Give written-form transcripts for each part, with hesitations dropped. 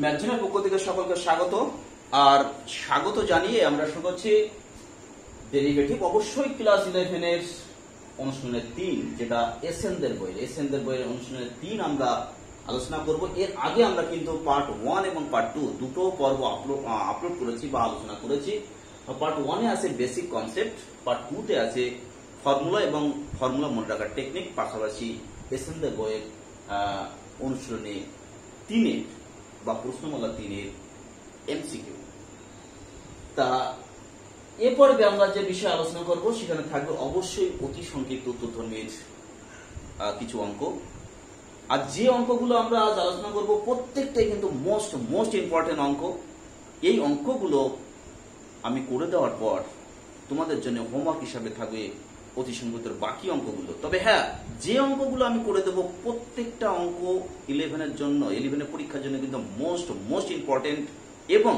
ম্যাথজনের পক্ষ থেকে সকলকে স্বাগত। আর স্বাগত জানিয়ে আমরা শুরু করছি ডেরিভেটিভ, অবশ্যই ক্লাস 11 এর অনুশীলনের 3, যেটা এসএনদের বইয়ের অনুশীলনের 3 আমরা আলোচনা করব। এর আগে আমরা কিন্তু পার্ট 1 এবং পার্ট 2 দুটো পর্ব আপলোড করেছি বা আলোচনা করেছি। পার্ট 1 এ আছে বেসিক কনসেপ্ট, পার্ট 2 তে আছে ফর্মুলা এবং ফর্মুলা মনে রাখার টেকনিক, পাশাপাশি এসএনদের বইয়ের অনুশীলনী 3 বা প্রশ্নমালা 3 এমসিকিউ। তা এ পর্বে আমরা যে বিষয়ে আলোচনা করব সেখানে থাকবে অবশ্যই অতি সংক্ষিপ্ত উত্তরধর্মীর কিছু অঙ্ক। আর যে অঙ্কগুলো আমরা আজ আলোচনা করব প্রত্যেকটাই কিন্তু মোস্ট ইম্পর্টেন্ট অঙ্ক। এই অঙ্কগুলো আমি করে দেওয়ার পর তোমাদের জন্য হোমওয়ার্ক হিসাবে থাকবে অতি সংক্ষিপ্তের বাকি অঙ্কগুলো। তবে হ্যাঁ, যে অঙ্কগুলো আমি করে দেবো প্রত্যেকটা অঙ্ক 11 পরীক্ষার জন্য কিন্তু মোস্ট ইম্পর্টেন্ট। এবং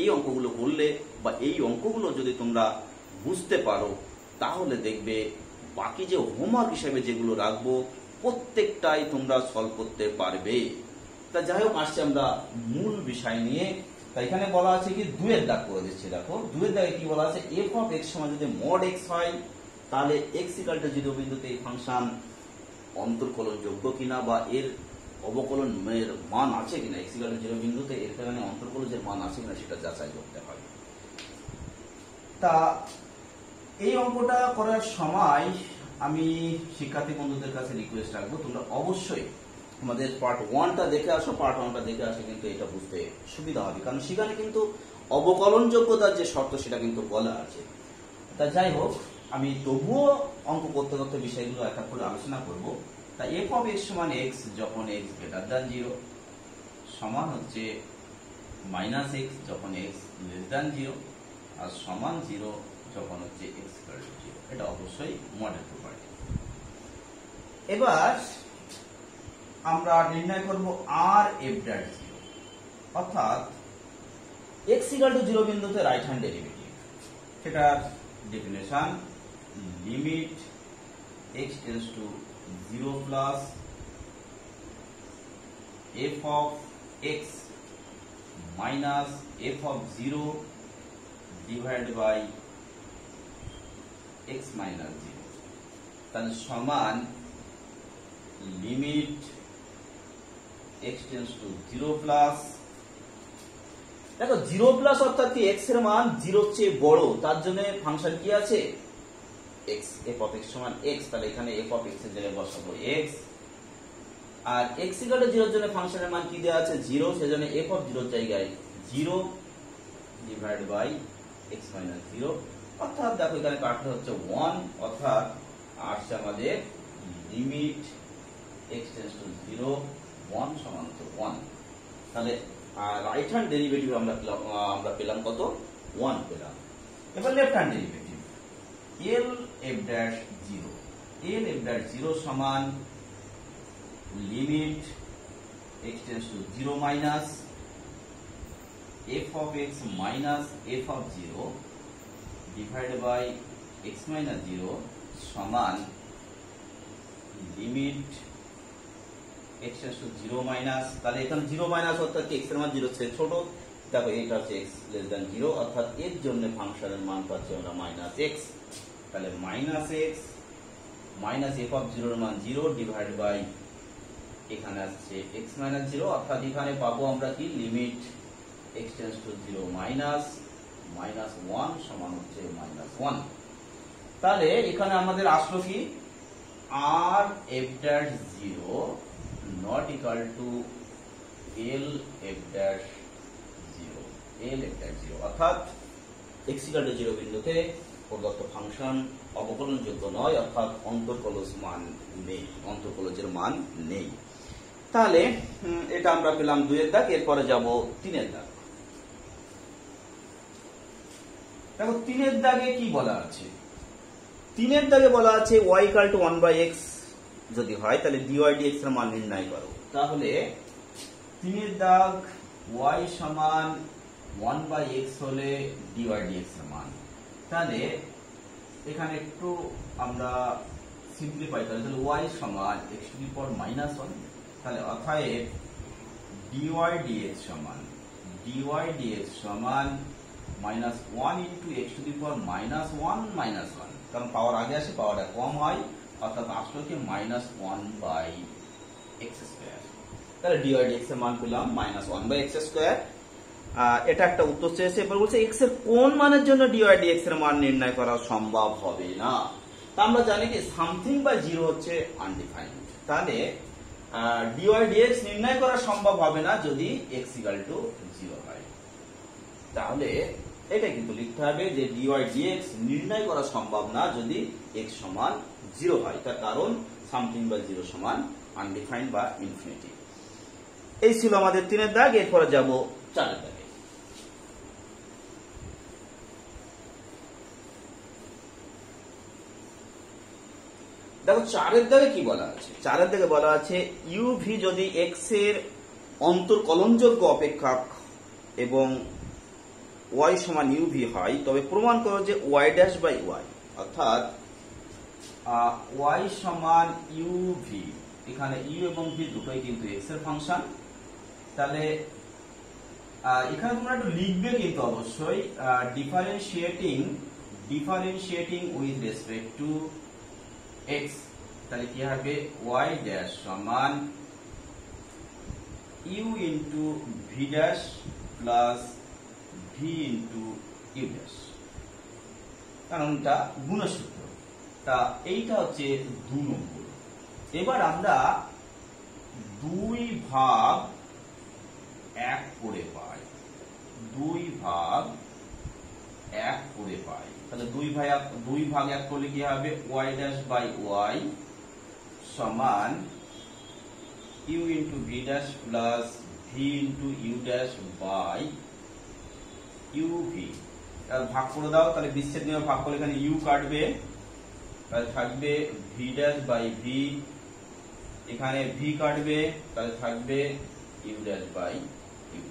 এই অঙ্কগুলো করলে বা এই অঙ্কগুলো যদি তোমরা বুঝতে পারো তাহলে দেখবে বাকি যে হোমওয়ার্ক হিসেবে যেগুলো রাখবো প্রত্যেকটাই তোমরা সলভ করতে পারবে। তা যাই হোক, আসছে আমরা মূল বিষয় নিয়ে। তা এখানে বলা আছে কি, 2 এর দাগ করে দিচ্ছি। দেখো 2 এর দাগে কি বলা আছে, এফ অফ এক্স সমান যদি মড এক্স হয় তাহলে এক্স ইকুয়াল টু 0 বিন্দুতে এই ফাংশন অন্তর্কলনযোগ্য কিনা বা এর অবকলনের মান আছে কিনা, এক্স ইকুয়াল টু 0 বিন্দুতে এর কারণে অন্তর্কলনের মান আছে কিনা সেটা যাচাই করতে হবে। তা এই অঙ্কটা করার সময় আমি শিক্ষার্থী বন্ধুদের কাছে রিকোয়েস্ট রাখবো, তোমরা অবশ্যই আমাদের পার্ট 1টা দেখে আসো। পার্ট 1টা দেখে আসে কিন্তু এটা বুঝতে সুবিধা হবে, কারণ সেখানে কিন্তু অবকলনযোগ্যতার যে শর্ত সেটা কিন্তু বলা আছে। তা যাই হোক, আমি তবুও অঙ্ক করতে করতে বিষয়গুলো এক এক করে আলোচনা করব। তা এফ অফ এক্স সমান এক্স যখন এক্স গ্রেটার দ্যান 0 সমান হচ্ছে মাইনাস এক্স যখন এক্স লেস দ্যান 0 আর সমান 0 যখন হচ্ছে এক্স ইকুয়াল টু 0। এটা অবশ্যই মডেল প্রপার্টি। এবার আমরা নির্ণয় করব আর এফ ড্যাট 0, অর্থাৎ এক্স ইকুয়াল টু 0 বিন্দুতে রাইট হ্যান্ড ডেরিভেটিভ। সেটার definition limit x tends to 0 plus f of x minus f of 0 divide by x minus 0, তাহলে সমান limit x tends to 0 plus, দেখো 0 প্লাস অর্থাৎ কি এক্স এর মান 0 চেয়ে বড়, তার জন্য ফাংশন কি আছে এক্স, এফ অফ এক্স সমান এক্স। তাহলে এখানে এফ অফ এক্স এর জায়গায় বসাবো এক্স, আর এক্স ইকুয়াল টু 0 এর জন্য ফাংশনের মান কি দেওয়া আছে 0, সেজন্য এফ অফ 0 এর জায়গায় 0 ডিভাইড বাই এক্স মাইনাস 0, অর্থাৎ দেখো এখানে কাটলে হচ্ছে 1, অর্থাৎ আসছে আমাদের লিমিট এক্স টেন্ডস টু 0 1 সমান হচ্ছে 1। তাহলে রাইট হ্যান্ড ডেরিভেটিভ আমরা পেলাম কত, 1 পেলাম। এবার left hand derivative l F dash 0, L F dash 0 সমান limit x tends to 0 minus f of x minus f of 0 divide by x minus 0 সমান limit x tends to 0 minus, তাহলে এখানে 0 minus অর্থাৎ এক্স এর মান 0 চেয়ে ছোট। দেখো এটা হচ্ছে এক্স লেস দ্যান 0, অর্থাৎ এর জন্য ফাংশনের মান পাচ্ছি আমরা মাইনাস এক্স। তাহলে minus x minus f of 0 এর মান 0 ডিভাইড বাই এখানে আসছে এক্স মাইনাস 0, অর্থাৎ এখানে পাবো আমরা কি limit x tends to 0 minus minus 1 সমান হচ্ছে মাইনাস 1। তাহলে এখানে আমাদের আসলো কি আর F dash 0 not equal to L F dash 0, L F dash 0, অর্থাৎ এক্স ইকুয়াল টু 0 বিন্দুতে প্রদত্ত ফাংশন অবকলনযোগ্য নয়, অর্থাৎ অন্তর্কলজের মান নেই। তাহলে এটা আমরা পেলাম 2 এর দাগ। এরপরে যাব 3 এর দাগ। দেখো 3 এর দাগে কি বলা আছে, 3 এর দাগে বলা আছে y ইকুয়াল টু 1/x যদি হয় তাহলে dy dx এর মান নির্ণয় করো। তাহলে 3 এর দাগ y সমান 1/x হলে dy dx এর মান, তাহলে এখানে একটু আমরা সিম্পলিফাই করি, তাহলে y সমান x টু দি পাওয়ার -1, তাহলে অতএব dy dx সমান -1 into x to the power -1 -1, কারণ পাওয়ার আগে আসে পাওয়ারটা কম হয়, অর্থাৎ আসলো কি -1/x স্কয়ার। তাহলে dy dx এর মান পেলাম -1/x স্কয়ার। এটা একটা উত্তর চেয়েছে। এবার বলছে x এর কোন মানের জন্য dy dx এর মান নির্ণয় করা সম্ভব হবে না। তা আমরা জানি কি সামথিং বাই 0 হচ্ছে আনডিফাইন্ড, তাহলে dy dx নির্ণয় করা সম্ভব হবে না যদি x = 0 হয়। তাহলে এটা কিন্তু লিখতে হবে যে dy dx নির্ণয় করা সম্ভব না যদি x সমান 0 হয়, তার কারণ সামথিং বাই 0 সমান আনডিফাইন্ড বা ইনফিনিটি। এই ছিল আমাদের 3 এর দাগ। এরপরে যাব 4 এর দাগে। দেখো 4 এর দাগে কি বলা আছে। 4 এর দাগে বলা আছে uv যদি x এর অন্তর্কলনযোগ্য অপেক্ষক এবং y সমান uv হয়, তবে প্রমাণ করো যে y' বাই y, অর্থাৎ y সমান uv, এখানে u এবং v দুটোই কিন্তু x এর ফাংশন। তাহলে এখানে তোমরা একটু লিখবে কিন্তু অবশ্যই differentiating with respect to x। তাহলে কি হবে y' সমান u into v' plus v into u', কারণ এটা গুণসূত্র। তা এইটা হচ্ছে 2 নম্বর। এবার আমরা 2 ভাগ 1 করে পাই, 2 ভাগ 1 করে পাই। তাহলে 2 ভাগ 1 করলে কি হবে y' বাই y সমান u into v' plus v into u' by uv। ভাগ করে দাও, তাহলে বিচ্ছেদ নিয়ে ভাগ করলে এখানে u কাটবে, তাহলে থাকবে v' বাই v, এখানে v কাটবে, তাহলে থাকবে u' বাই u।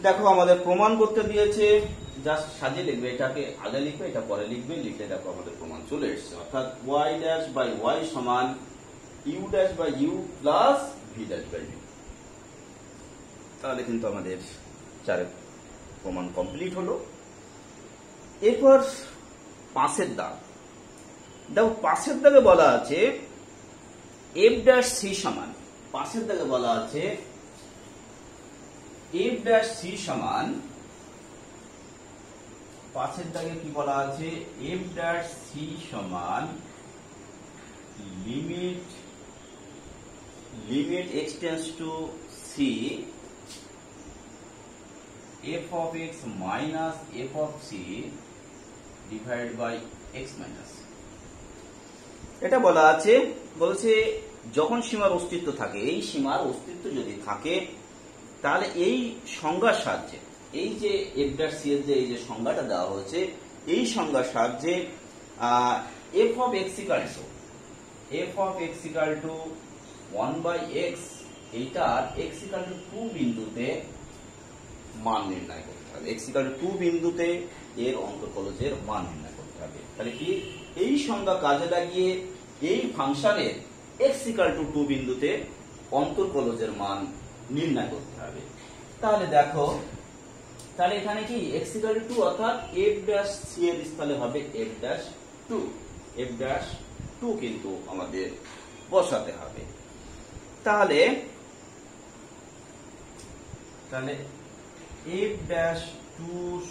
দেখো আমাদের প্রমাণ করতে দিয়েছে, জাস্ট সাজিয়ে লিখবে, এটাকে আগে লিখবে এটা পরে লিখবে, লিখলে দেখো আমাদের প্রমাণ চলে এসেছে, অর্থাৎ y' বাই y সমান u' by u plus v' by v। তাহলে কিন্তু আমাদের 4 প্রমাণ কমপ্লিট হলো। এরপর 5 এর দাগ। দেখো 5 এর দাগে বলা আছে f' সমান, 5 এর দাগে বলা আছে f' সমান, 5 এর দাগে কি বলা আছে f' সমান limit x tends to c f of x minus f of c divided by x minus। এটা বলা আছে, বলছে যখন সীমার অস্তিত্ব থাকে, এই সীমার অস্তিত্ব যদি থাকে, তাহলে এই সংজ্ঞার সাহায্যে, এই যে f' এর যে এই যে সংজ্ঞাটা দেওয়া হয়েছে, এই সংজ্ঞার সাহায্যে f of x equal to 1/x, এইটার x equal to 2 বিন্দুতে মান নির্ণয় করতে হবে। x equal to 2 বিন্দুতে এর অন্তর্কলজের মান নির্ণয় করতে হবে। তাহলে কি এই সংজ্ঞা কাজে লাগিয়ে এই ফাংশনের x equal to 2 বিন্দুতে অন্তর্কলজের মান নির্ণয় করতে হবে। তাহলে দেখো, তাহলে এখানে কি x equal to 2 অর্থাৎ f' c এর স্থলে হবে f'2 কিন্তু আমাদের বসাতে হবে। তাহলে f'2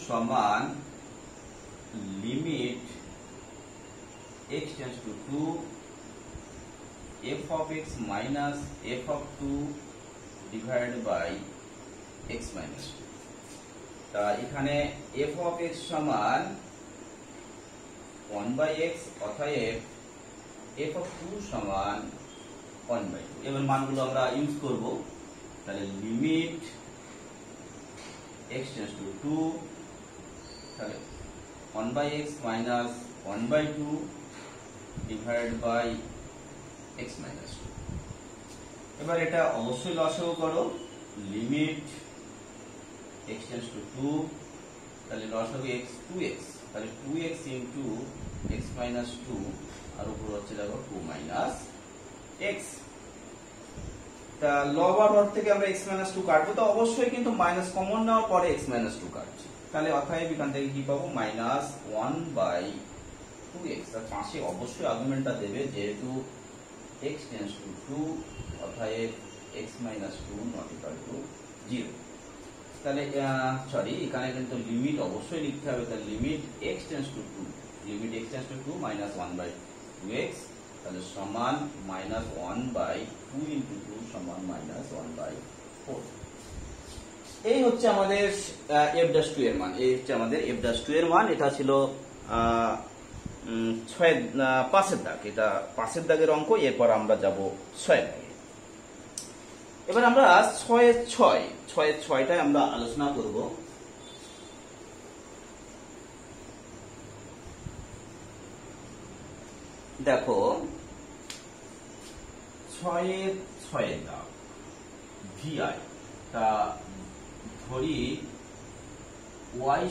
সমান limit x tends to 2 f of x minus f of 2 divided by x minus 2। তা এখানে f of x সমান 1/x, অতএব f of 2 সমান 1/2। এবার মানগুলো আমরা ইউজ করব। তাহলে লিমিট x tends to 2, তাহলে 1/x minus 1/2 divided by x minus 2। এবার এটা অবশ্যই লসাগু করো, লিমিট x tends to 2, তাহলে লসাগু x 2x, তাহলে 2x into x minus 2 আর উপর হচ্ছে দেখো 2 minus x। তা লবার হর থেকে আমরা x মাইনাস টু কাটবো, তো অবশ্যই কিন্তু মাইনাস কমন নেওয়ার পরে x মাইনাস টু কাটছি, তাহলে অতএব এখান থেকে কি পাবো মাইনাস 1/2x। আর পাশে অবশ্যই আর্গুমেন্টটা দেবে যেহেতু x টেন্ডস টু 2 অতএব x minus 2 not equal to 0। তাহলে সরি এখানে কিন্তু লিমিট অবশ্যই লিখতে হবে, তাহলে limit x tends to 2, limit x tends to 2 minus 1/2x, তাহলে সমান মাইনাস 1/2 ইন্টু 2 সমান মাইনাস 1/4। এই হচ্ছে আমাদের f'2 এর মান, এই হচ্ছে আমাদের f'2 এর মান। এটা ছিল 5 দাগ, এটা 5 দাগের অঙ্ক। এরপর আমরা যাব 6 দাগে। এবার আমরা 6-6টায় আমরা আলোচনা করব। দেখো 6 দাগ vi তা ধরি y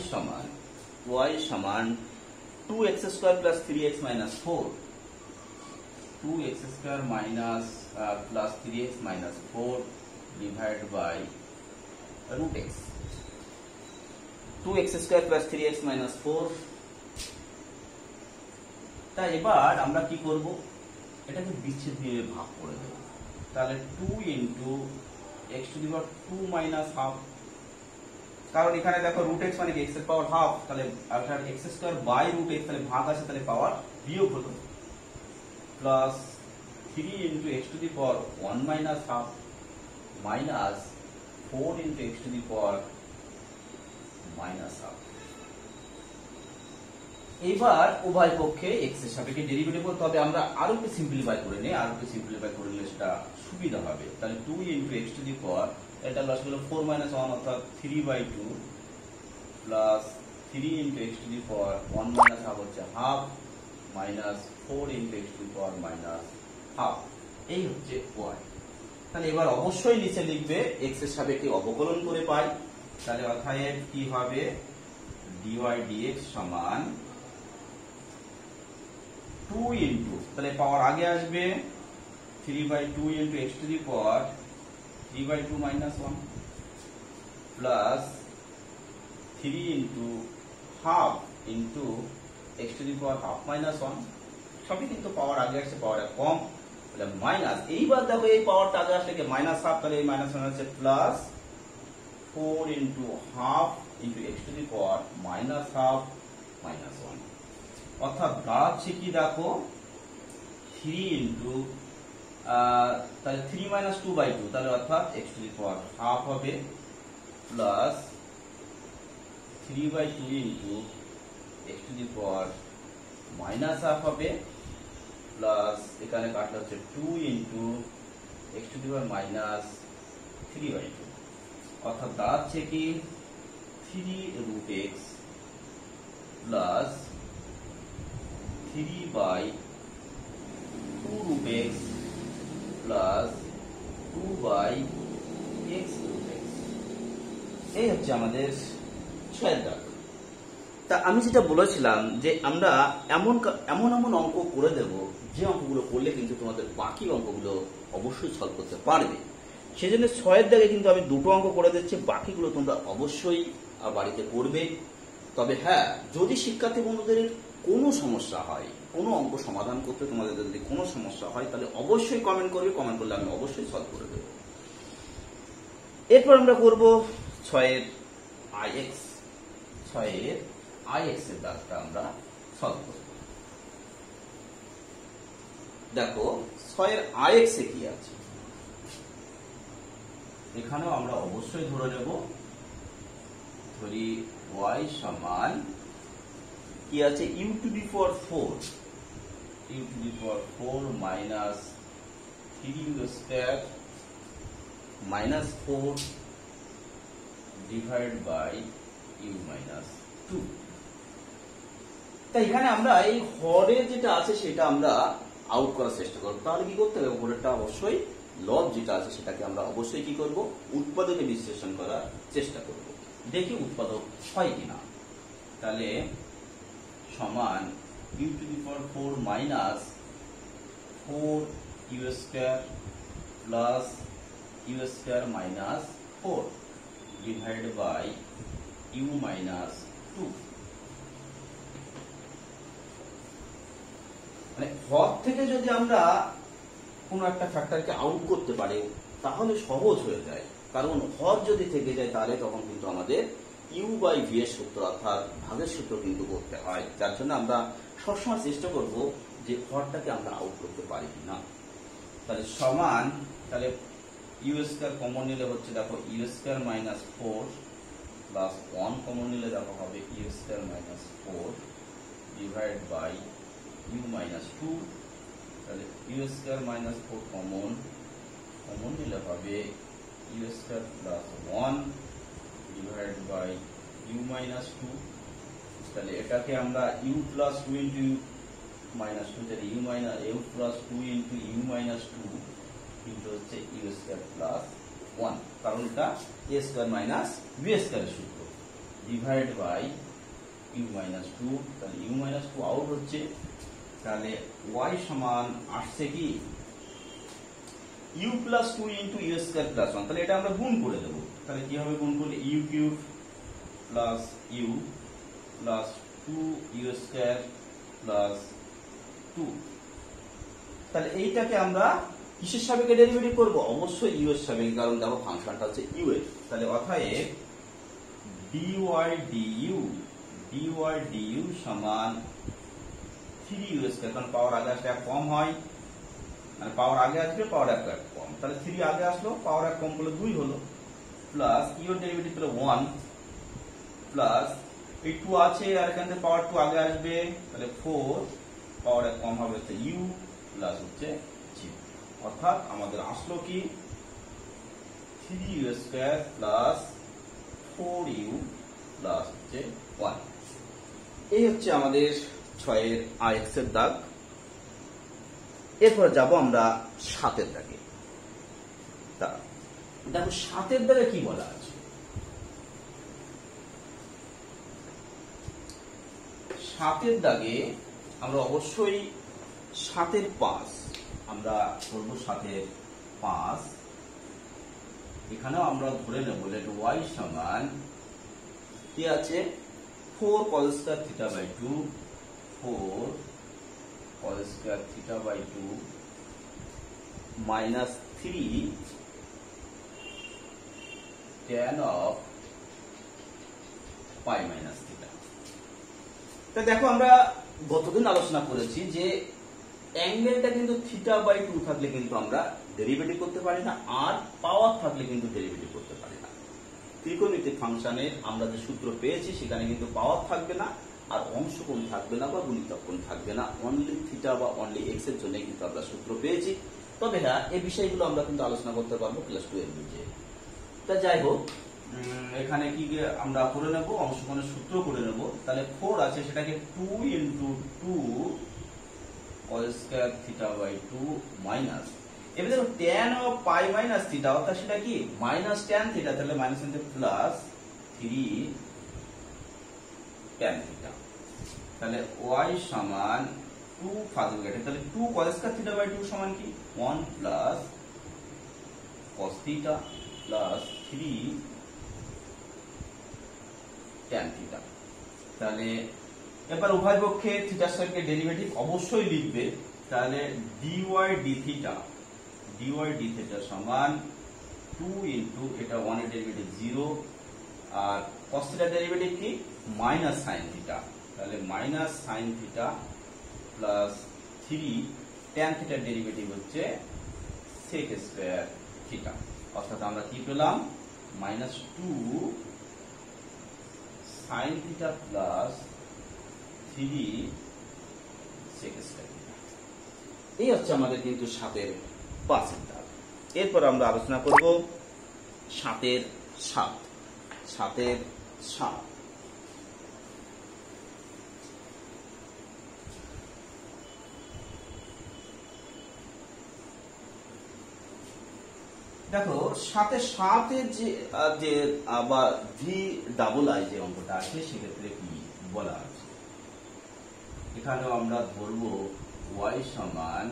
সমান 2x square plus 3x minus 4, 2x square minus plus 3x minus 4 divide by root x, 2x square plus 3x minus 4। তা এবার আমরা কি করব, এটাকে বিচ্ছেদ দিয়ে ভাগ করে দেব, তাহলে 2 into x to the power 2 minus half, কারণ এখানে দেখো রুট x মানে কি x এর পাওয়ার হাফ, তাহলে অর্থাৎ x square by root x, তাহলে ভাগ আছে তাহলে পাওয়ার বিয়োগ হলো, plus 3 into x to the power 1 minus half minus 4 into x to the power minus half. এবার উভয় পক্ষে x এর সাপেক্ষে ডেরিভেটিভ করতে হবে। আমরা আরো একটু সিম্পলিফাই করে নেই, আরো একটু সিম্পলিফাই করে নিলে সেটা সুবিধা হবে। তাহলে 2 into x to the power, এটা লস হলো 4 মাইনাস 1 অর্থাৎ 3/2 plus 3 into x to the power 1 minus half হচ্ছে half minus 4 into x to the power minus half. এই হচ্ছে y। তাহলে এবার অবশ্যই নিচে লিখবে x এর সাপেক্ষে অবকলন করে পাই, তাহলে অতএব কি হবে dy dx সমান 2 ইন্টু, তাহলে পাওয়ার আগে আসবে 3/2 into x to the power 3/2 minus 1 plus 3 into half into x to the power half minus 1, সবই কিন্তু পাওয়ার আগে আসছে, পাওয়ার কম, তাহলে মাইনাস। এইবার দেখো এই পাওয়ারটা আগে আসলে কি মাইনাস হাফ, তাহলে এই মাইনাস ওয়ান হচ্ছে plus 4 into half into x to the power minus half minus 1, অর্থাৎ দাঁড়াচ্ছে কি দেখো 3 ইন্টু তাহলে 3 মাইনাস 2/2, তাহলে অর্থাৎ x to the power half হবে plus 3/2 into x to the power minus half হবে প্লাস এখানে কাটলে হচ্ছে 2 into x to the power minus 3/2, অর্থাৎ দাঁড়াচ্ছে কি 3 root x plus 3/2 root x plus 2/x root x। এই হচ্ছে আমাদের 6 দাগ। তা আমি যেটা বলেছিলাম যে আমরা এমন অঙ্ক করে দেব যে অঙ্কগুলো করলে কিন্তু তোমাদের বাকি অঙ্কগুলো অবশ্যই সলভ করতে পারবে। সেজন্য 6 দাগে কিন্তু আমি দুটো অঙ্ক করে দিচ্ছি, বাকিগুলো তোমরা অবশ্যই বাড়িতে করবে। তবে হ্যাঁ, যদি শিক্ষার্থী বন্ধুদের কোনো সমস্যা হয়, কোনো অঙ্ক সমাধান করতে তোমাদের যদি কোনো সমস্যা হয়, তাহলে অবশ্যই কমেন্ট করবে, কমেন্ট করলে আমি অবশ্যই সলভ করে দেব। এরপর আমরা করব 6 এর ix এর দাগটা আমরা সলভ করব। দেখো 6 এর ix এ কি আছে, এখানেও আমরা অবশ্যই ধরে নেব, ধরি y সমান কি আছে u to the power 4 minus 3u square minus 4 divide by u minus 2। তাই এখানে আমরা এই হরের যেটা আছে সেটা আমরা আউট করার চেষ্টা করব। তাহলে কি করতে হবে, হরেরটা অবশ্যই লব যেটা আছে সেটাকে আমরা অবশ্যই কি করব, উৎপাদকে বিশ্লেষণ করার চেষ্টা করব, দেখি উৎপাদক হয় কিনা। তাহলে সমান u to the power 4 minus 4u square plus u square minus 4 divide by u minus 2। মানে হর থেকে যদি আমরা কোনো একটা ফ্যাক্টরকে আউট করতে পারি তাহলে সহজ হয়ে যায়, কারণ হর যদি থেকে যায় তাহলে তখন কিন্তু আমাদের ইউ বাই ভি এর সূত্র অর্থাৎ ভাগের সূত্র কিন্তু করতে হয়। যার জন্য আমরা সবসময় চেষ্টা করব যে হরটাকে আমরা আউট করতে পারি কিনা। তাহলে সমান, তাহলে ইউ স্কয়ার কমন নিলে হচ্ছে দেখো u square minus 4 plus 1 common নিলে দেখো হবে u square minus 4 divide by u minus 2। তাহলে ইউ স্কয়ার মাইনাস 4 কমন নিলে হবে u square plus 1 divide by u minus 2। তাহলে এটাকে আমরা u plus 2 into u minus 2, তাহলে u plus 2 into u minus 2 কিন্তু হচ্ছে ইউ স্কয়ার প্লাস 1, কারণ এটা এ স্কয়ার মাইনাস বি স্কয়ারের সূত্র, ডিভাইড বাই ইউ মাইনাস 2। তাহলে ইউ মাইনাস 2 আউট হচ্ছে, তাহলে y সমান আসছে কি u plus 2 into u square plus 1। তাহলে এটা আমরা গুণ করে দেবো, তাহলে কি হবে গুণ করলে u cube plus u plus 2 u square plus 2। তাহলে এইটাকে আমরা কিসের সাপেক্ষে ডেরিভেটিভ করব? অবশ্যই ইউ এর সাপেক্ষে, কারণ দেখো ফাংশনটা হচ্ছে ইউ এর। তাহলে অতএব dy du সমান 3 ইউ স্কয়ার, কারণ পাওয়ার আগে আসলে এক কম হয়, মানে পাওয়ার আগে আসবে পাওয়ার এক কম, তাহলে 3 আগে আসলো পাওয়ার এক কম করলে 2 হলো, প্লাস ইউ ডেরিভেটিভ হলো 1 প্লাস এই 2 আছে আর এখান থেকে পাওয়ার 2 আগে আসবে, তাহলে 4 পাওয়ার এক কম হবে হচ্ছে ইউ প্লাস হচ্ছে জি। অর্থাৎ আমাদের আসলো কি 3 u square plus 4 u plus হচ্ছে 1। এই হচ্ছে আমাদের 6 এর আইএক্স এর দাগ। এরপর যাব আমরা 7 এর দাগে। দেখো 7 এর দাগে কি বলা আছে? 7 এর দাগে আমরা অবশ্যই 7 এর 5 আমরা ধরব, 7 এর 5 এখানেও আমরা ধরে নেব লেট y সমান কি আছে 4 cos square theta by 2, 4 cos square theta by 2 minus 3 tan of pi minus theta. তা দেখো আমরা গতদিন আলোচনা করেছি যে অ্যাঙ্গেলটা কিন্তু থিটা বাই 2 থাকলে কিন্তু আমরা ডেরিভেটিভ করতে পারি না, আর পাওয়ার থাকলে কিন্তু ডেরিভেটিভ করতে পারি না। ত্রিকোণমিতিক ফাংশনের আমরা যে সূত্র পেয়েছি সেখানে কিন্তু পাওয়ার থাকবে না, আর অংশকোণ থাকবে না বা গুণিতক কোণ থাকবে না, অনলি থিটা বা অনলি এক্স এর জন্য কিন্তু আমরা সূত্র পেয়েছি। তবে হ্যাঁ এই বিষয়গুলো আমরা কিন্তু আলোচনা করতে পারবো ক্লাস 2 এর বুঝে। তা যাই হোক এখানে কি আমরা করে নেব, অংশকোণের সূত্র করে নেব। তাহলে 4 আছে সেটাকে 2 into 2 cos square theta by 2 minus, এবার দেখো tan of pi minus theta, অর্থাৎ সেটা কি মাইনাস tan থিটা, তাহলে মাইনাস এর প্লাস 3 tan থিটা। তাহলে y সমান 2 ফার্স্ট ব্র্যাকেট, তাহলে 2 cos স্কয়ার থিটা বাই 2 সমান কি 1 plus cos theta plus 3 tan theta. তাহলে এবার উভয় পক্ষে থিটার সাপেক্ষে ডেরিভেটিভ অবশ্যই লিখবে। তাহলে dy d থিটা সমান 2 ইনটু এটা 1 এর ডেরিভেটিভ 0 আর cos থিটার ডেরিভেটিভ কি মাইনাস sin থিটা, তাহলে minus sin theta plus 3 tan থিটার ডেরিভেটিভ হচ্ছে sec স্কয়ার থিটা। অর্থাৎ আমরা কি পেলাম minus 2 sin theta plus 3 sec square theta. এই হচ্ছে আমাদের কিন্তু 7 এর 5 এর দাগ। এরপর আমরা আলোচনা করব 7 এর 7। 7 এর 7 দেখো 7 এর 7 এর যে আবার ভি ডাবল আই যে অঙ্কটা আছে সেক্ষেত্রে কি বলা আছে, এখানেও আমরা ধরব y সমান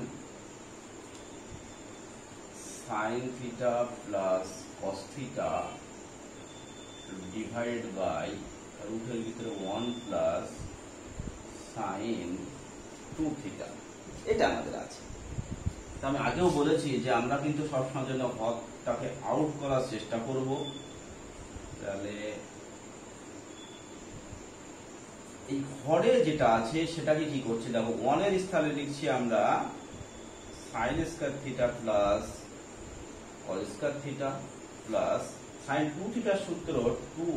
sine theta plus cos theta divide by রুটের ভিতরে 1 প্লাস সাইন 2 থিটা, এটা আমাদের আছে। তো আমি আগেও বলেছি যে আমরা কিন্তু সবসময় জন্য হরটাকে আউট করার চেষ্টা করব। তাহলে এই হরে যেটা আছে সেটাকে কি করছি দেখো, 1 এর স্থানে লিখছি আমরা সাইন স্কয়ার থিটা প্লাস কস স্কয়ার থিটা প্লাস সাইন 2 থিটার সূত্র 2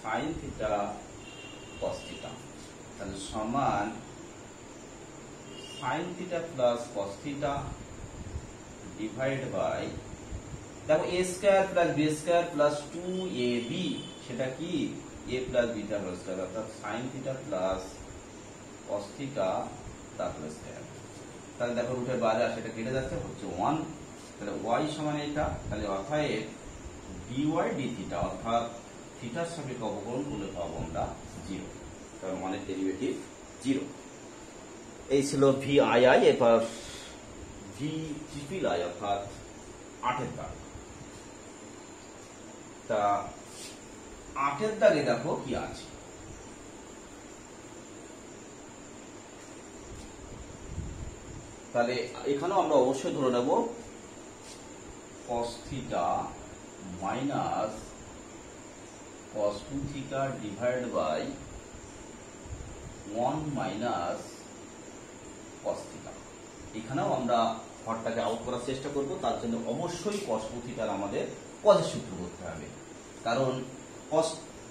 সাইন থিটা কস থিটা, তাহলে সমান sine theta plus cos theta divide by দেখো A square plus B square plus 2ab, সেটা কি a plus beta whole square, অর্থাৎ sine theta plus cos theta তার whole square. তাহলে দেখো রুটের বাইরে আসে, এটা কেটে যাচ্ছে, হচ্ছে 1। তাহলে y সমান এটা, তাহলে অতএব dy d থিটা অর্থাৎ থিটার সাপেক্ষে অবকলন করলে পাবো আমরা 0, কারণ 1 এর ডেরিভেটিভ 0। এই ছিল VII। এবার VIII অর্থাৎ 8 এর দাগ। তা 8 এর দাগে দেখো কি আছে, তাহলে এখানেও আমরা অবশ্যই ধরে নেব cos theta minus cos 2 theta divide by 1 minus cos theta. এখানেও আমরা হরটাকে আউট করার চেষ্টা করব, তার জন্য অবশ্যই cos 2 থিটার আমাদের কজের সূত্র করতে হবে, কারণ cos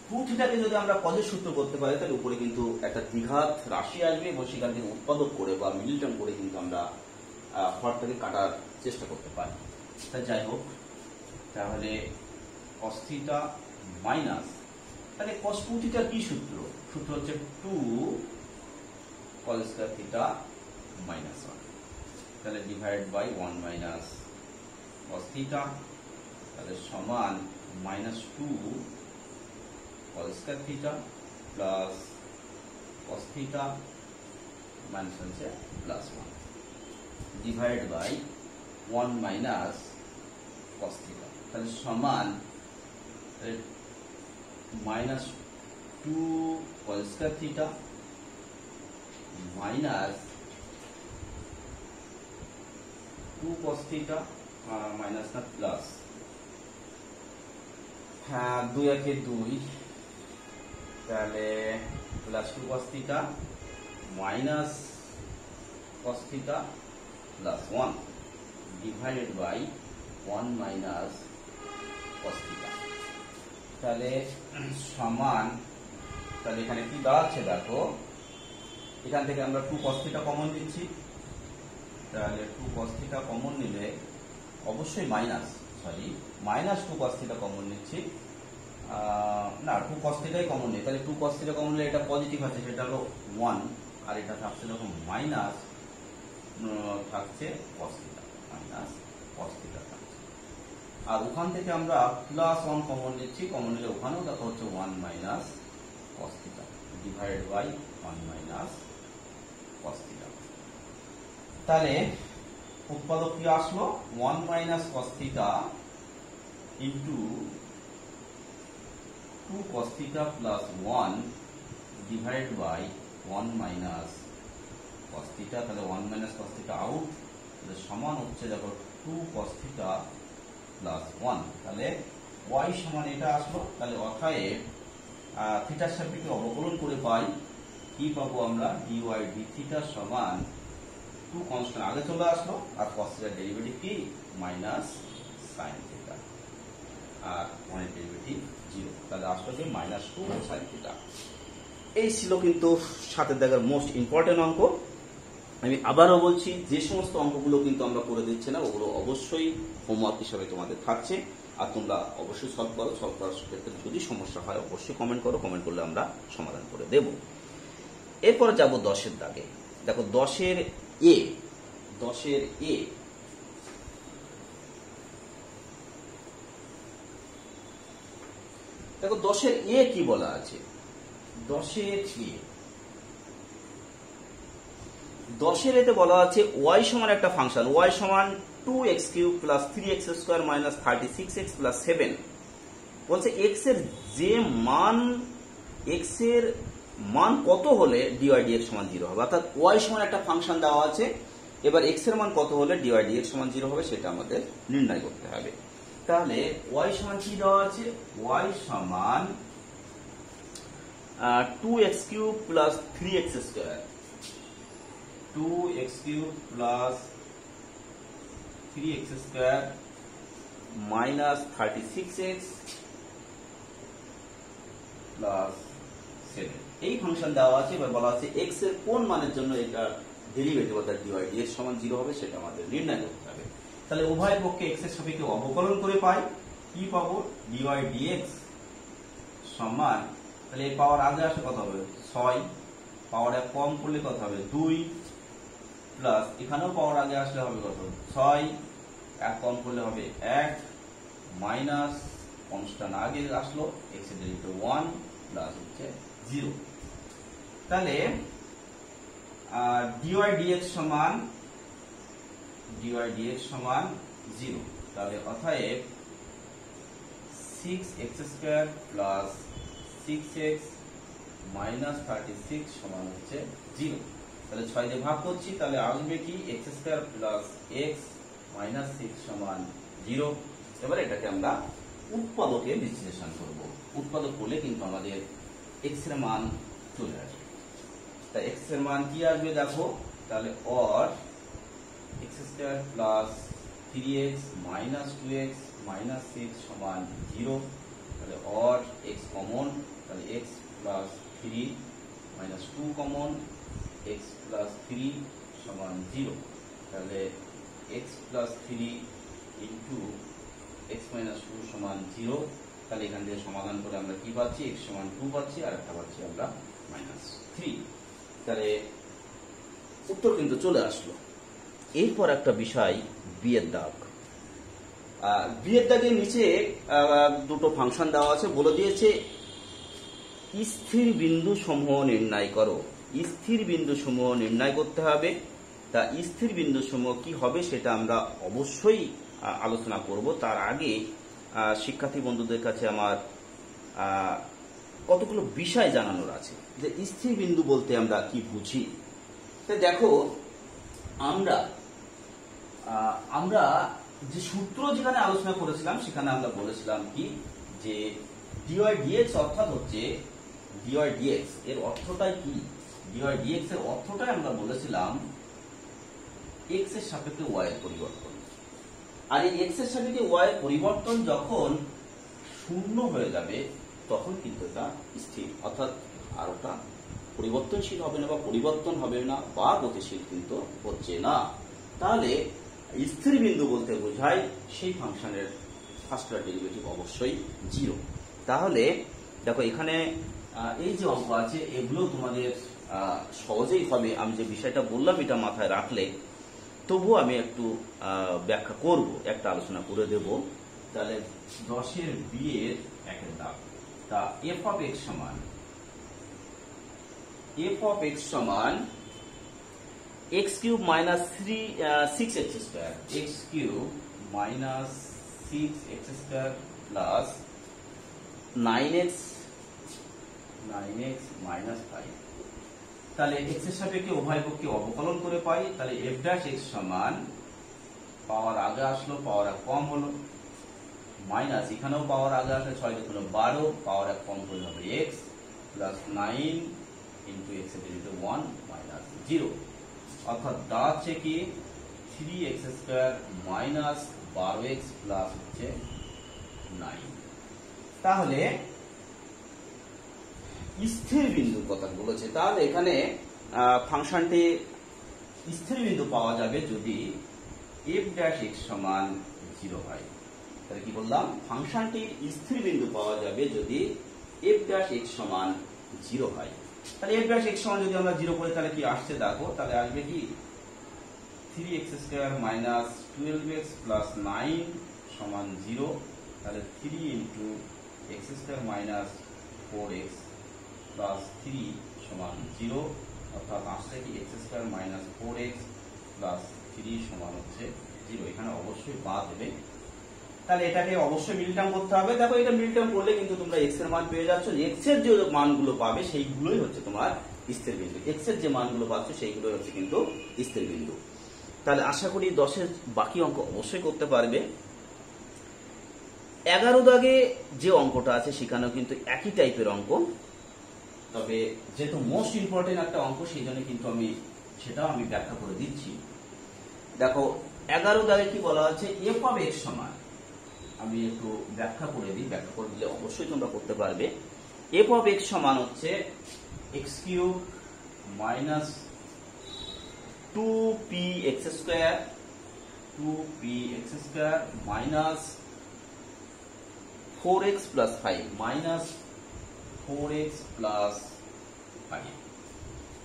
2 থিটাকে যদি আমরা কজের সূত্র করতে পারি তাহলে উপরে কিন্তু একটা দ্বিঘাত রাশি আসবে এবং সেখান থেকে উৎপাদক করে বা মিডল টার্ম করে কিন্তু আমরা হরটাকে কাটার চেষ্টা করতে পারি। তা যাই হোক, তাহলে cos থিটা মাইনাস, তাহলে cos 2 থিটার কি সূত্র? সূত্র হচ্ছে 2 cos স্কয়ার থিটা মাইনাস 1, তাহলে divide by 1 minus cos theta, তাহলে সমান minus 2 cos square theta plus cos theta minus হচ্ছে plus 1 divide by 1 minus cos theta, তাহলে সমান minus 2 cos square theta minus 2 cos theta minus না plus, হ্যাঁ 2 একে 2, তাহলে plus 2 cos theta minus cos theta plus 1 divided by 1 minus cos theta, তাহলে সমান, তাহলে এখানে কি দাঁড়াচ্ছে দেখো, এখান থেকে আমরা 2 cos থিটা কমন নিচ্ছি, তাহলে 2 cos থিটা কমন নিলে অবশ্যই মাইনাস 2 cos থিটা কমন নিচ্ছি, না 2 cos থিটাই কমন নেই, তাহলে 2 cos থিটা কমন নিলে এটা পজিটিভ আছে, সেটা হলো 1, আর এটা থাকছে যখন মাইনাস থাকছে cos theta, minus cos theta থাকছে, আর ওখান থেকে আমরা প্লাস 1 কমন নিচ্ছি, কমন নিলে ওখানেও দেখা হচ্ছে 1 minus cos theta divide by 1 minus cos theta. তাহলে উৎপাদক কি আসলো, 1 minus cos theta into 2 cos theta plus 1 divide by 1 minus cos theta, তাহলে 1 মাইনাস cos থিটা আউট, তাহলে সমান হচ্ছে দেখো 2 cos থিটা প্লাস 1, তাহলে y সমান এটা আসলো, তাহলে অতএব থিটার সাপেক্ষে অবকলন করে পাই কি পাবো আমরা, dy d থিটা সমান 2 কনস্ট্যান্ট আগে চলে আসলো, আর cos থিটার ডেরিভেটিভ কি মাইনাস sin থিটা, আর 1 এর ডেরিভেটিভ 0, তাহলে আসলো যে মাইনাস 2 sin থিটা। এই ছিল কিন্তু 7 এর দাগের মোস্ট ইম্পর্টেন্ট অঙ্ক। আমি আবারও বলছি, যে সমস্ত অঙ্কগুলো কিন্তু আমরা করে দিচ্ছি না ওগুলো অবশ্যই হোমওয়ার্ক হিসাবে তোমাদের থাকছে, আর তোমরা অবশ্যই সলভ করো। সলভ করার ক্ষেত্রে যদি সমস্যা হয় অবশ্যই কমেন্ট করো, কমেন্ট করলে আমরা সমাধান করে দেব। এরপরে যাব 10 এর দাগে। দেখো 10 এর এ, দেখো 10 এর এ কি বলা আছে, 10 এর এতে বলা আছে y সমান একটা ফাংশন, y সমান 2x³ plus 3x² minus 36x plus 7 বলছে x এর যে মান x এর মান কত হলে dy dx সমান 0 হবে, অর্থাৎ y সমান একটা ফাংশন দেওয়া আছে, এবার x এর মান কত হলে dy dx সমান 0 হবে সেটা আমাদের নির্ণয় করতে হবে। তাহলে y সমান কি দেওয়া আছে, y সমান 2x³ plus 3x² 2x³ plus 3x² minus 36x plus 7 এই ফাংশন দেওয়া আছে। এবার বলা আছে x এর কোন মানের জন্য এটা ডেরিভেটিভ অর্থাৎ dy dx সমান 0 হবে সেটা আমাদের নির্ণয় করতে হবে। তাহলে উভয় পক্ষে x এর সাপেক্ষে অবকলন করে পাই, কি পাবো, dy dx সমান, তাহলে এই পাওয়ার আগে আসলে কত হবে 6, পাওয়ার এক কম করলে কত হবে 2, প্লাস এখানেও পাওয়ার আগে আসলে হবে কত 6, এক কম করলে হবে 1, মাইনাস কনস্ট্যান্ট আগে আসলো x এর ডেরিভেটিভ 1 প্লাস হচ্ছে 0। তাহলে dy dx সমান 0, তাহলে অতএব 6x² প্লাস 6x মাইনাস 36 সমান হচ্ছে 0। তাহলে 6 দিয়ে ভাগ করছি, তাহলে আসবে কি x² প্লাস x মাইনাস 6 সমান 0। এবার এটাকে আমরা উৎপাদকে বিশ্লেষণ করব, উৎপাদক করলে কিন্তু আমাদের x এর মান চলে আসবে। তাই x এর মান কি আসবে দেখো, তাহলে or x² plus 3x minus 2x minus 6 সমান 0। তাহলে or x কমন, তাহলে x plus 3 minus 2 common, x plus 3 সমান 0। তাহলে x plus 3 into x minus 2 সমান 0। তাহলে এখান থেকে সমাধান করে আমরা কি পাচ্ছি, x সমান 2 পাচ্ছি আর একটা পাচ্ছি আমরা মাইনাস 3। তাহলে উত্তর কিন্তু চলে আসলো। এরপর একটা বিষয় বিয়ের দাগ, বিয়ের দাগের নিচে দুটো ফাংশন দেওয়া আছে, বলে দিয়েছে স্থির বিন্দু সমূহ নির্ণয় করো। স্থির বিন্দু সমূহ নির্ণয় করতে হবে। তা স্থির বিন্দু সমূহ কি হবে সেটা আমরা অবশ্যই আলোচনা করব। তার আগে শিক্ষার্থী বন্ধুদের কাছে আমার কতগুলো বিষয় জানানোর আছে যে স্থির বিন্দু বলতে আমরা কি বুঝি। তো দেখো, আমরা যে সূত্র যেখানে আলোচনা করেছিলাম সেখানে আমরা বলেছিলাম কি যে dy dx অর্থাৎ হচ্ছে dy dx এর অর্থটাই কি, dy dx এর অর্থটাই আমরা বলেছিলাম x এর সাপেক্ষে y এর পরিবর্তন। আর এই x এর সাপেক্ষে y এর পরিবর্তন যখন শূন্য হয়ে যাবে তখন কিন্তু এটা স্থির, অর্থাৎ আর ওটা পরিবর্তনশীল হবে না বা পরিবর্তন হবে না বা গতিশীল কিন্তু হচ্ছে না। তাহলে স্থির বিন্দু বলতে বোঝায় সেই ফাংশনের ফার্স্ট অর্ডার ডেরিভেটিভ অবশ্যই 0। তাহলে দেখো এখানে এই যে অঙ্ক আছে এগুলো তোমাদের সহজেই হবে। আমি যে বিষয়টা বললাম এটা মাথায় রাখলে, তবুও আমি একটু ব্যাখ্যা করব, একটা আলোচনা করে দেব। তাহলে 10-এর বিয়ের একের দাগ, তা f of x সমান x³ minus 6x² x³ minus 6x² plus 9x minus 5। তাহলে x এর সাপেক্ষে উভয় পক্ষে অবকলন করে পাই। তাহলে f' সমান, পাওয়ার আগে আসলো পাওয়ার এক কম হলো, মাইনাস এখানেও পাওয়ার আগে আসলে 6 দুগুণে 12, পাওয়ার এক কম করলে হবে x প্লাস 9 ইন্টু x এর ডেরিভেটিভ 1 মাইনাস 0। অর্থাৎ দাঁড়াচ্ছে কি 3x² মাইনাস 12x প্লাস হচ্ছে 9। তাহলে স্থির বিন্দুর কথা বলেছে। তাহলে এখানে ফাংশনটি স্থির বিন্দু পাওয়া যাবে যদি f' সমান 0 হয়। তাহলে কি বললাম, ফাংশনটির স্থির বিন্দু পাওয়া যাবে যদি f' সমান 0 হয়। তাহলে f' সমান যদি আমরা 0 করি তাহলে কি আসছে দেখো, তাহলে আসবে কি 3x² মাইনাস 12x প্লাস 9 সমান 0। তাহলে 3 into x² minus 4x plus 3 সমান 0, অর্থাৎ আসছে কি x² মাইনাস 4x প্লাস 3 সমান হচ্ছে জিরো, এখানে অবশ্যই বাদ দেবে। তাহলে এটাকে অবশ্যই মিল টার্ম করতে হবে। দেখো এটা মিল টার্ম করলে কিন্তু তোমরা এক্স এর মান পেয়ে যাচ্ছ। এক্স এর যে মানগুলো পাবে সেইগুলোই হচ্ছে তোমার স্থির বিন্দু। এক্স এর যে মানগুলো পাচ্ছ সেইগুলোই হচ্ছে কিন্তু স্থির বিন্দু। তাহলে আশা করি 10-এর বাকি অঙ্ক অবশ্যই করতে পারবে। 11 দাগে যে অঙ্কটা আছে সেখানেও কিন্তু একই টাইপের অঙ্ক, তবে যেহেতু মোস্ট ইম্পর্টেন্ট একটা অঙ্ক সেই জন্য কিন্তু সেটাও আমি ব্যাখ্যা করে দিচ্ছি। দেখো 11 দাগে কি বলা আছে, এফ অফ এক্স সমান, আমি একটু ব্যাখ্যা করে দিই, ব্যাখ্যা করে দিলে অবশ্যই তোমরা করতে পারবে। এফ অফ এক্স সমান হচ্ছে x cube minus 2px square minus 4x plus 5 minus 4x plus 5।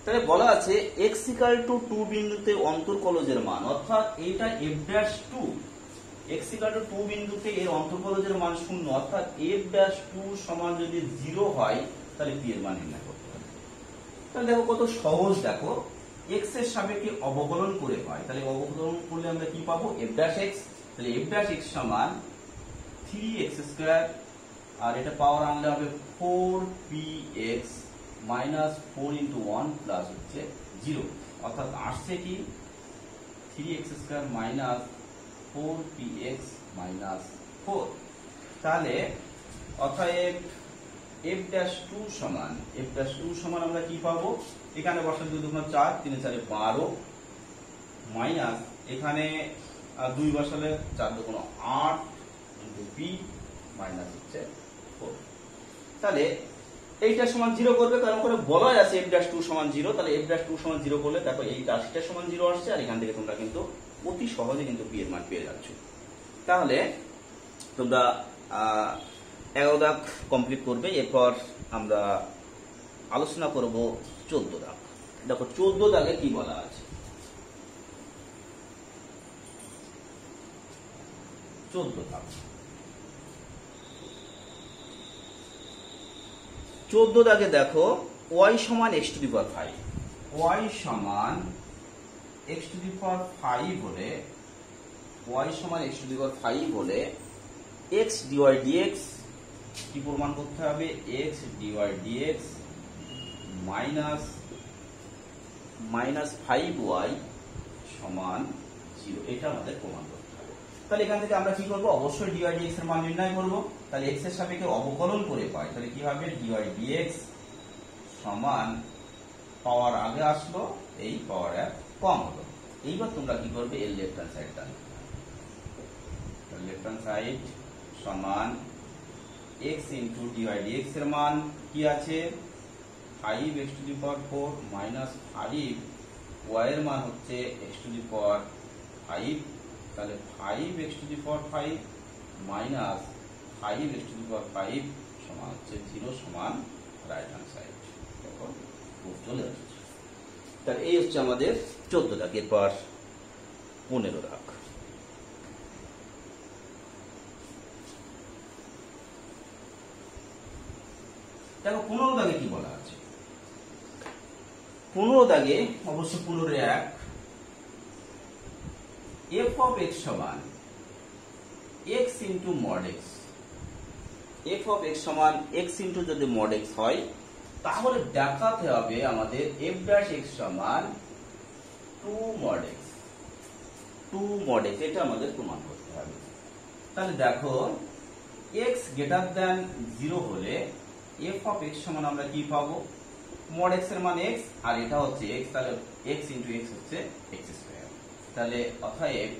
তাহলে বলা আছে x ইকুয়াল টু 2 বিন্দুতে অন্তর্কলজের মান, অর্থাৎ এটা f dash 2, x equal to 2 বিন্দুতে এর অন্তর্কলজের মান 0, অর্থাৎ f ড্যাশ 2 সমান যদি 0 হয় তাহলে p এর মান নির্ণয় করতে হবে। তাহলে দেখো কত সহজ, দেখো x এর সাপেক্ষে অবকলন করে হয়, তাহলে অবকলন করলে আমরা কি পাবো, f ড্যাশ x। তাহলে f ড্যাশ x সমান 3x স্কয়ার, আর এটা পাওয়ার আনলে হবে 4px মাইনাস 4 ইন্টু 1 প্লাস হচ্ছে 0, অর্থাৎ আসছে কি 3x square minus 4px minus 4। তাহলে অতএব f ড্যাশ 2 সমান আমরা কি পাবো, এখানে বসালে 2 2 4, 3 4 12 মাইনাস এখানে 2 বসালে 4 2 8 ইনটু p মাইনাস হচ্ছে 4। তাহলে এইটা সমান 0 করবে, কারণ করে বলা আছে f ড্যাশ 2 সমান 0। তাহলে f ড্যাশ 2 সমান 0 করলে দেখো এই রাশিটা সমান 0 আসছে, আর এখান থেকে তোমরা কিন্তু অতি সহজে কিন্তু p এর মান পেয়ে যাচ্ছ। তাহলে তোমরা 11 দাগ কমপ্লিট করবে। এরপর আমরা আলোচনা করব 14 দাগ। দেখো 14 দাগে কি বলা আছে, 14 দাগ 14 দাগে দেখো y সমান x to the power 5, y সমান x টু দি পাওয়ার 5 হলে, y সমান x টু দি পাওয়ার 5 হলে x dy dx কি প্রমাণ করতে হবে, x dy dx minus 5y সমান 0, এটা আমাদের প্রমাণ করতে হবে। তাহলে এখান থেকে আমরা কি করব, অবশ্যই dy dx এর মান নির্ণয় করব। তাহলে x এর সাপেক্ষে অবকলন করে পাই, তাহলে কি হবে dy dx সমান পাওয়ার আগে আসলো, এই পাওয়ার এক কম হলো। এইবার তোমরা কি করবে, এর লেফট হ্যান্ড সাইড টানবে, লেফট হ্যান্ড সাইড সমান x ইন্টু dy dx এর মান কি আছে 5x to the power 4 minus 5y এর মান হচ্ছে x টু দি পাওয়ার 5, তাহলে 5x to the power 5 minus 5x to the power 5 সমান হচ্ছে 0 সমান রাইট হ্যান্ড সাইড। দেখো চলে আসছে। তাহলে এই হচ্ছে আমাদের 14 দাগ। এরপর 15 দাগ। দেখো 15 দাগে কি বলা আছে, 15 দাগে অবশ্য 15 f of x সমান x into mod x, f of x সমান x ইন্টু যদি mod x হয় তাহলে দেখাতে হবে আমাদের f dash x সমান 2 mod x, 2 mod x, এটা আমাদের প্রমাণ করতে হবে। তাহলে দেখো x গ্রেটার দ্যান 0 হলে f of x সমান আমরা কি পাবো, mod x এর মান x আর এটা হচ্ছে x, তাহলে x ইন্টু x হচ্ছে x স্কয়ার। তাহলে অতএব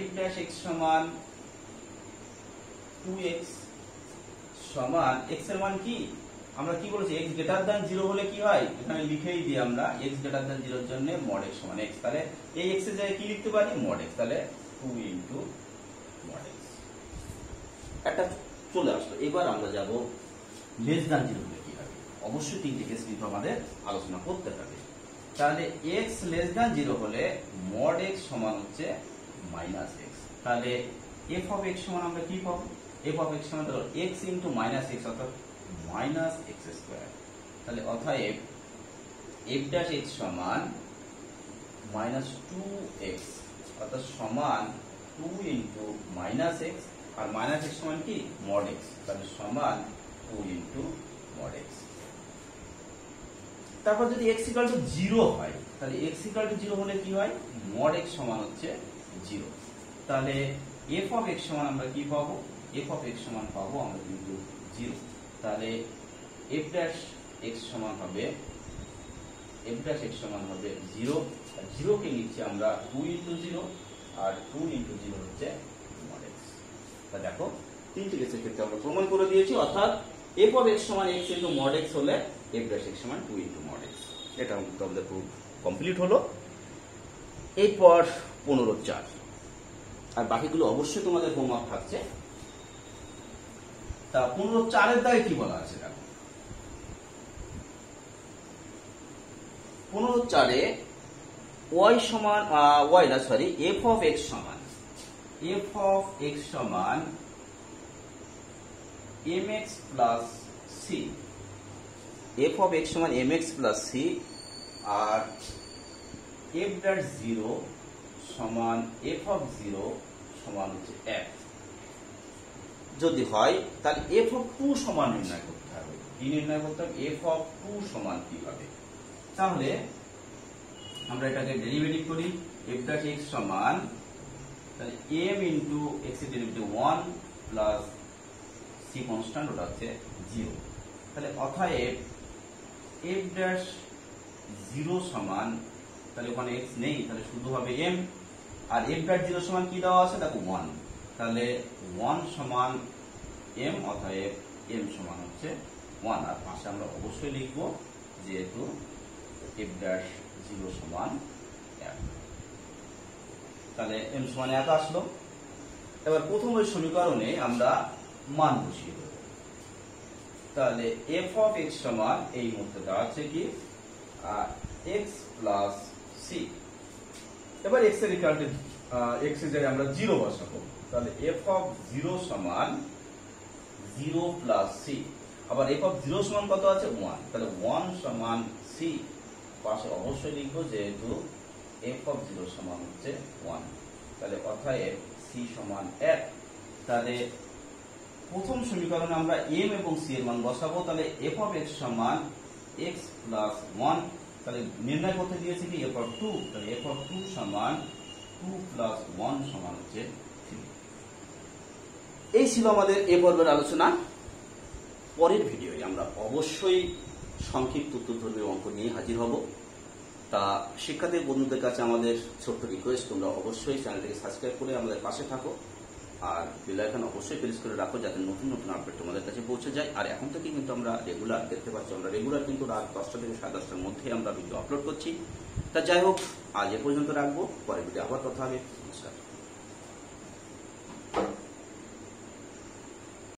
f dash x সমান 2x সমান x এর মান কি, আমরা কি বলেছি x গ্রেটার দ্যান 0 হলে কি হয়, এখানে লিখেই দিই আমরা x গ্রেটার দ্যান 0 এর জন্য mod x সমান x, তাহলে এই x এর জায়গায় কি লিখতে পারি mod x, তাহলে 2 ইনটু mod x একটা চলে আসলো। এবার আমরা যাব লেস দ্যান 0 হলে কি হবে, অবশ্যই তিনটে কেস কিন্তু আমাদের আলোচনা করতে হবে। তাহলে x লেস দ্যান 0 হলে mod x সমান হচ্ছে মাইনাস x, তাহলে f of x সমান আমরা কি পাবো, f of x সমান হলো x ইনটু মাইনাস x, অর্থাৎ মাইনাস x স্কয়ার। তাহলে অতএব f dash x সমান মাইনাস 2x অর্থাৎ সমান 2 ইন্টু মাইনাস এক্স, আর মাইনাস এক্স সমান কি মড এক্স, তাহলে সমান 2 ইন্টু মড এক্স। তারপর যদি এক্স ইকুয়াল টু 0 হয়, তাহলে এক্স ইকুয়াল টু 0 হলে কি হয়, মড এক্স সমান হচ্ছে 0। তাহলে এফ অফ এক্স সমান আমরা কি পাবো, এফ অফ এক্স সমান পাবো আমরা কিন্তু 0। তাহলে এফ ড্যাশ এক্স সমান হবে, এফ ড্যাশ এক্স সমান হবে 0, আর 0 কে নিচ্ছে আমরা 2 ইন্টু 0, আর 2 ইন্টু 0 হচ্ছে মড এক্স। তা দেখো তিনটি কেসের ক্ষেত্রে আমরা প্রমাণ করে দিয়েছি, অর্থাৎ এফ অফ এক্স সমান এক্স ইন্টু মড এক্স হলে এফ ড্যাশ এক্স সমান 2 ইন্টু মড এক্স। এটা আমাদের প্রুফ কমপ্লিট হলো। এরপর 15-4, আর বাকিগুলো অবশ্যই তোমাদের হোমওয়ার্ক থাকছে। তা 15-4 এর দাগে কি বলা আছে দেখো, 15-4-এ y সমান y না সরি f of x সমান mx plus c, f of x সমান mx প্লাস c, আর f ডট 0 সমান f of 0 সমান হচ্ছে 1। যদি হয় তাহলে f of 2 সমান নির্ণয় করতে হবে। কি নির্ণয় করতে হবে, f of 2 সমান কি হবে। তাহলে আমরা এটাকে ডেরিভেটিভ করি, f ডট x সমান তাহলে m ইনটু x এর ডেরিভেটিভ 1 প্লাস c কনস্ট্যান্ট ওটা হচ্ছে 0। তাহলে অতএব f ড্যাশ 0 সমান, তাহলে ওখানে x নেই, তাহলে শুধু হবে m, আর f ডট 0 সমান কি দেওয়া আছে দেখো 1, তাহলে 1 সমান m, অতএব m সমান হচ্ছে 1। আর পাশে আমরা অবশ্যই লিখবো যেহেতু f ড্যাশ 0 সমান 1, তাহলে m সমান 1 আসলো। এবার প্রথম ওই সমীকরণে আমরা মান বসিয়ে দেব। তাহলে f of x সমান এই মুহূর্তে দেওয়া আছে কি x প্লাস c। এবার x এর ইকুয়াল টু x এর জায়গায় আমরা 0 বসাবো, তাহলে f of 0 সমান 0 প্লাস c। আবার f of 0 সমান কত আছে 1, তাহলে 1 সমান c, পাশে অবশ্যই লিখবো যেহেতু f of 0 সমান হচ্ছে 1, তাহলে অতএব c সমান 1। তাহলে প্রথম সমীকরণে আমরা m এবং c এর মান বসাবো, তাহলে f of x সমান x প্লাস 1, তাহলে নির্ণয় করতে দিয়েছি কি f of 2, তাহলে f of 2 সমান 2 প্লাস 1 সমান হচ্ছে 3। এই ছিল আমাদের এ পর্বের আলোচনা। পরের ভিডিওয়ে আমরা অবশ্যই সংক্ষিপ্ত উত্তরধর্মী অঙ্ক নিয়ে হাজির হব। তা শিক্ষার্থী বন্ধুদের কাছে আমাদের ছোট্ট রিকোয়েস্ট, তোমরা অবশ্যই চ্যানেলটিকে সাবস্ক্রাইব করে আমাদের পাশে থাকো, আর বেল আইকন অবশ্যই প্রেস করে রাখো যাতে নতুন নতুন আপডেট তোমাদের কাছে পৌঁছে যায়। আর এখন থেকে কিন্তু আমরা রেগুলার দেখতে পাচ্ছি, আমরা রেগুলার কিন্তু রাত 10টা থেকে 10:30টার মধ্যে আমরা ভিডিও আপলোড করছি। তা যাই হোক, আজ এ পর্যন্ত রাখবো, পরের ভিডিও আবার কথা হবে। নমস্কার।